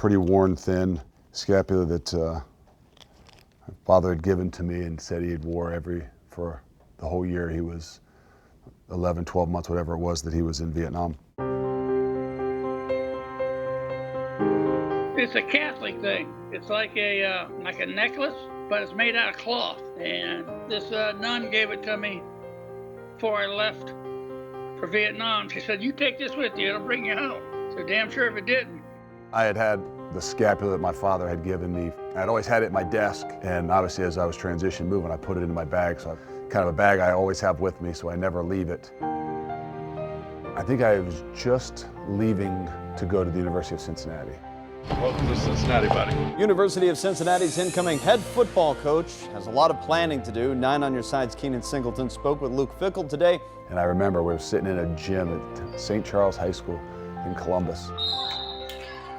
pretty worn thin scapula that my father had given to me and said he had wore for the whole year he was 11, 12 months, whatever it was that he was in Vietnam. It's a Catholic thing. It's like a necklace, but it's made out of cloth. And this nun gave it to me before I left for Vietnam. She said, "You take this with you, it'll bring you home." So damn sure if it didn't. I had the scapula that my father had given me. I'd always had it at my desk, and obviously as I was transitioning, moving, I put it into my bag. So kind of a bag I always have with me, so I never leave it. I think I was just leaving to go to the University of Cincinnati. Welcome to Cincinnati, buddy. University of Cincinnati's incoming head football coach has a lot of planning to do. 9 on Your Side's Keenan Singleton spoke with Luke Fickell today. And I remember we were sitting in a gym at St. Charles High School in Columbus.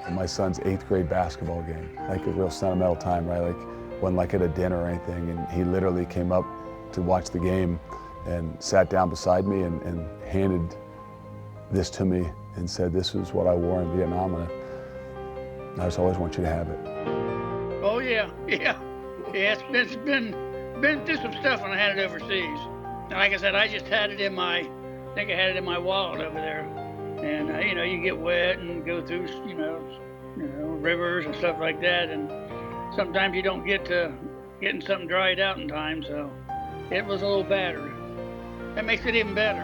And my son's 8th grade basketball game, like a real sentimental time, right? Like, wasn't like at a dinner or anything. And he literally came up to watch the game and sat down beside me and handed this to me and said, "This is what I wore in Vietnam. And I just always want you to have it." Oh yeah. It's been through some stuff when I had it overseas. And like I said, I just had it in I think I had it in my wallet over there. And you get wet and go through rivers and stuff like that, and sometimes you don't get to getting something dried out in time, so it was a little battered. That makes it even better.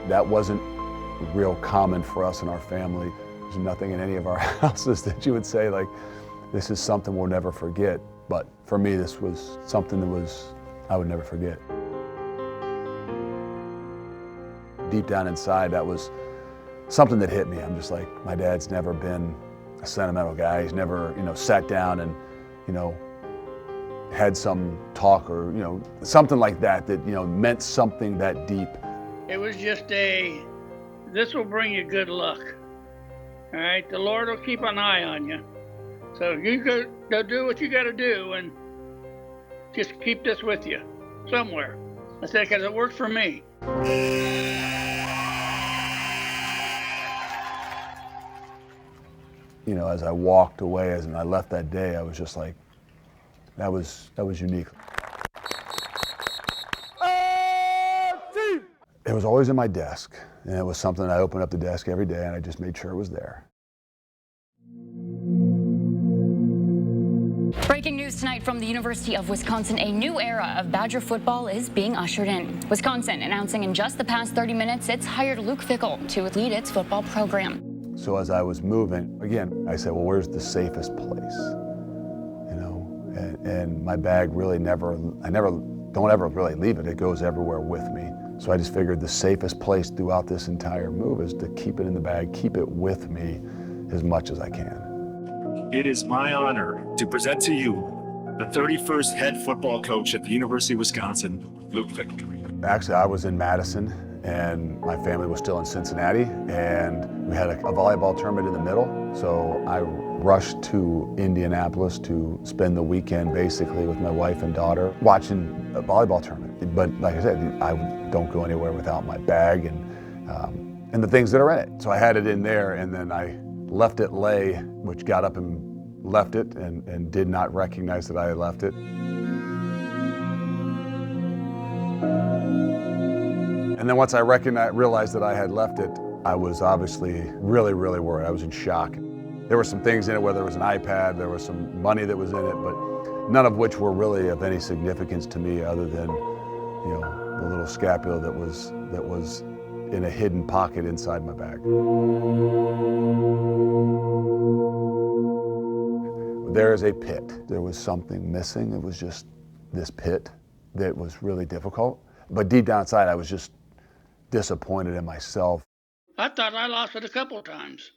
That wasn't real common for us in our family. There's nothing in any of our houses that you would say, like, this is something we'll never forget. But for me, this was something that I would never forget. Deep down inside, that was something that hit me. I'm just like, my dad's never been a sentimental guy. He's never, sat down and, had some talk or, something like that meant something that deep. It was just this will bring you good luck. All right, the Lord will keep an eye on you. So you go do what you got to do and just keep this with you somewhere. I said, because it worked for me. As I walked away, and I left that day, I was just like, that was unique. It was always in my desk, and it was something I opened up the desk every day, and I just made sure it was there. Breaking news tonight from the University of Wisconsin. A new era of Badger football is being ushered in. Wisconsin announcing in just the past 30 minutes it's hired Luke Fickell to lead its football program. So as I was moving, again, I said, well, where's the safest place? And my bag really don't ever really leave it. It goes everywhere with me. So I just figured the safest place throughout this entire move is to keep it in the bag, keep it with me as much as I can. It is my honor to present to you the 31st head football coach at the University of Wisconsin, Luke Fickell. Actually, I was in Madison, and my family was still in Cincinnati, and we had a volleyball tournament in the middle. So I rushed to Indianapolis to spend the weekend basically with my wife and daughter watching a volleyball tournament. But like I said, I don't go anywhere without my bag and the things that are in it. So I had it in there, and then I left it lay, which got up and left it and did not recognize that I had left it. And then once I realized that I had left it, I was obviously really, really worried. I was in shock. There were some things in it, whether it was an iPad, there was some money that was in it, but none of which were really of any significance to me other than, the little scapula that was in a hidden pocket inside my bag. There is a pit. There was something missing. It was just this pit that was really difficult. But deep down inside, I was just disappointed in myself. I thought I lost it a couple of times.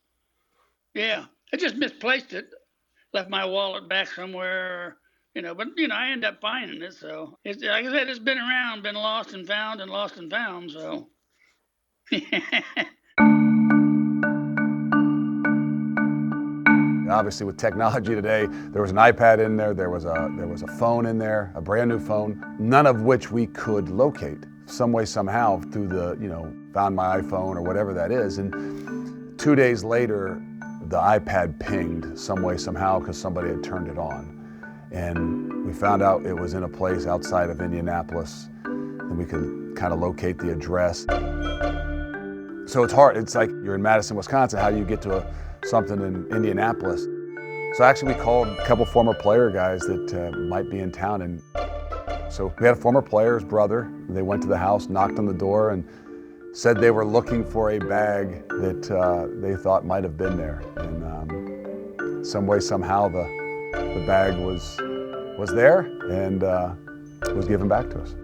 Yeah, I just misplaced it. Left my wallet back somewhere, but I ended up finding it. So it's, like I said, it's been around, been lost and found, so. Obviously, with technology today, there was an iPad in there, there was a phone in there, a brand new phone, none of which we could locate some way, somehow through the, found my iPhone or whatever that is. And 2 days later, the iPad pinged some way, somehow, because somebody had turned it on. And we found out it was in a place outside of Indianapolis, and we could kind of locate the address. So it's hard. It's like you're in Madison, Wisconsin. How do you get to something in Indianapolis? So actually we called a couple former player guys that might be in town. And so we had a former player's brother. They went to the house, knocked on the door, and said they were looking for a bag that they thought might have been there. And some way, somehow, the bag was there and was given back to us.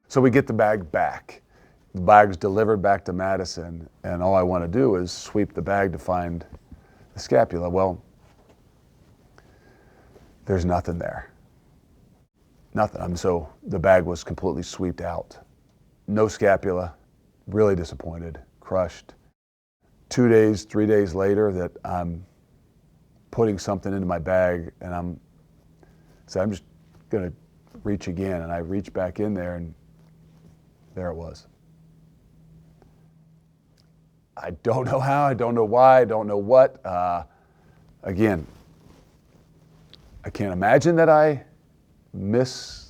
So we get the bag back. The bag's delivered back to Madison, and all I want to do is sweep the bag to find the scapula. Well, there's nothing there. Nothing. So the bag was completely swept out. No scapula. Really disappointed, crushed. 2 days, 3 days later, that I'm putting something into my bag, and I'm just going to reach again. And I reach back in there, and there it was. I don't know how, I don't know why, I don't know what. Again, I can't imagine that I missed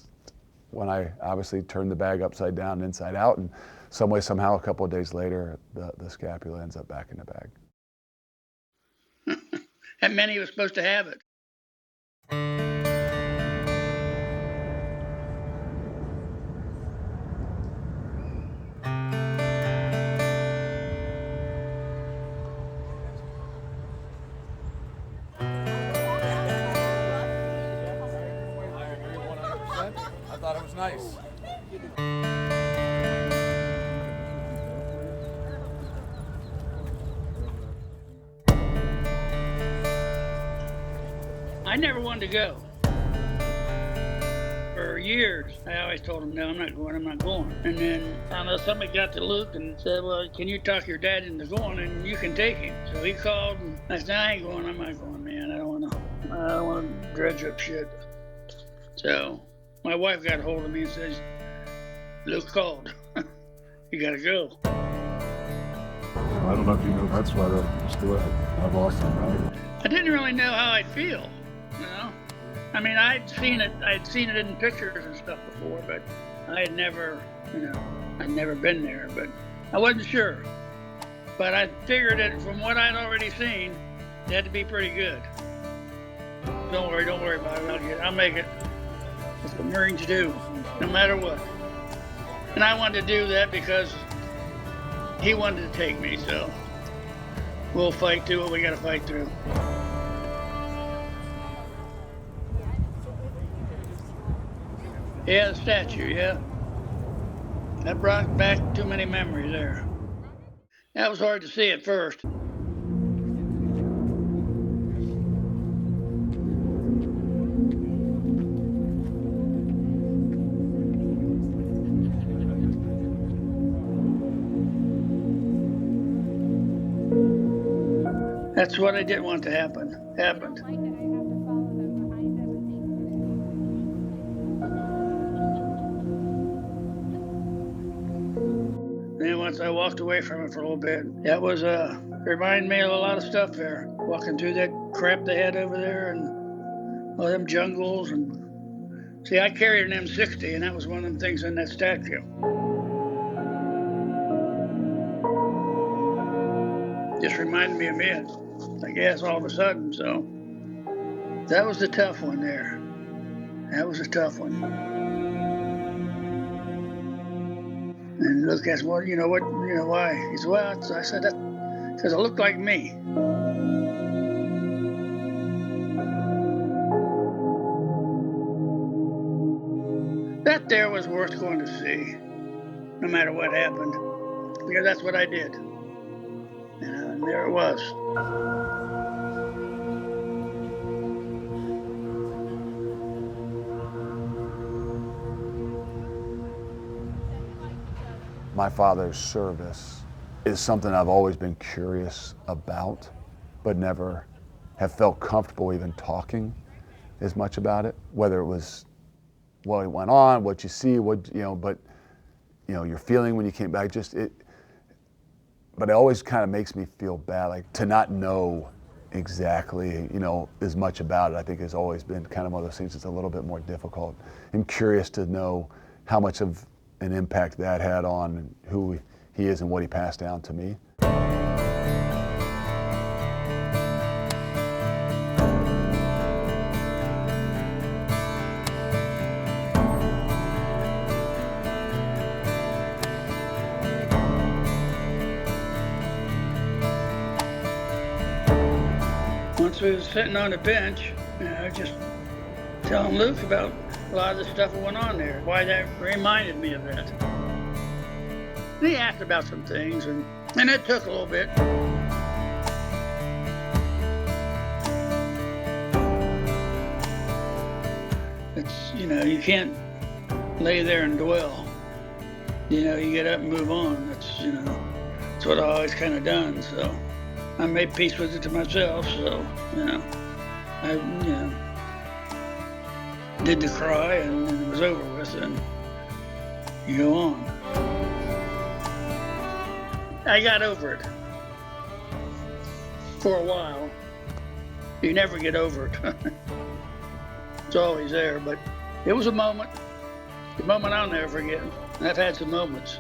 when I obviously turned the bag upside down and inside out, and some way, somehow, a couple of days later, the scapula ends up back in the bag. That meant he was supposed to have it. I thought it was nice. I never wanted to go. For years, I always told him, no, I'm not going. And then I know somebody got to Luke and said, well, can you talk your dad into going and you can take him? So he called and I said, I ain't going, I'm not going, man. I don't want to dredge up shit. So my wife got a hold of me and says, Luke called. You gotta go. I don't know if you know that's why I still have Austin, right? I didn't really know how I'd feel, you know. I mean, I'd seen it in pictures and stuff before, but I had never, I'd never been there, but I wasn't sure. But I figured that from what I'd already seen, it had to be pretty good. Don't worry about it. I'll make it. That's what Marines do, no matter what. And I wanted to do that because he wanted to take me, so we'll fight through what we gotta fight through. Yeah, the statue, yeah. That brought back too many memories there. That was hard to see at first. That's what I didn't want to happen. Happened. Then once I walked away from it for a little bit, that was reminded me of a lot of stuff there. Walking through that crap they had over there and all them jungles and see, I carried an M60 and that was one of them things in that statue. Just reminded me of it, I guess, all of a sudden. So that was the tough one there. That was a tough one. And Luke asked, well, why? He said, well, I said, that because it looked like me. That there was worth going to see, no matter what happened, because that's what I did. And there it was. My father's service is something I've always been curious about, but never have felt comfortable even talking as much about it, whether it was what went on, what you see, but your feeling when you came back, But it always kind of makes me feel bad, like to not know exactly, as much about it. I think has always been kind of one of those things that's a little bit more difficult. I'm curious to know how much of an impact that had on who he is and what he passed down to me. Once we was sitting on the bench, just telling Luke about a lot of the stuff that went on there, why that reminded me of that. And he asked about some things, and it took a little bit. It's, you can't lay there and dwell. You get up and move on. That's what I always kind of done, so. I made peace with it to myself, so, I did the cry and it was over with, and you go on. I got over it for a while. You never get over it. It's always there, but it was a moment I'll never forget. I've had some moments.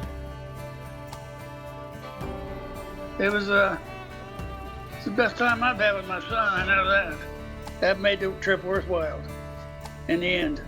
It's the best time I've had with my son, I know that. That made the trip worthwhile in the end.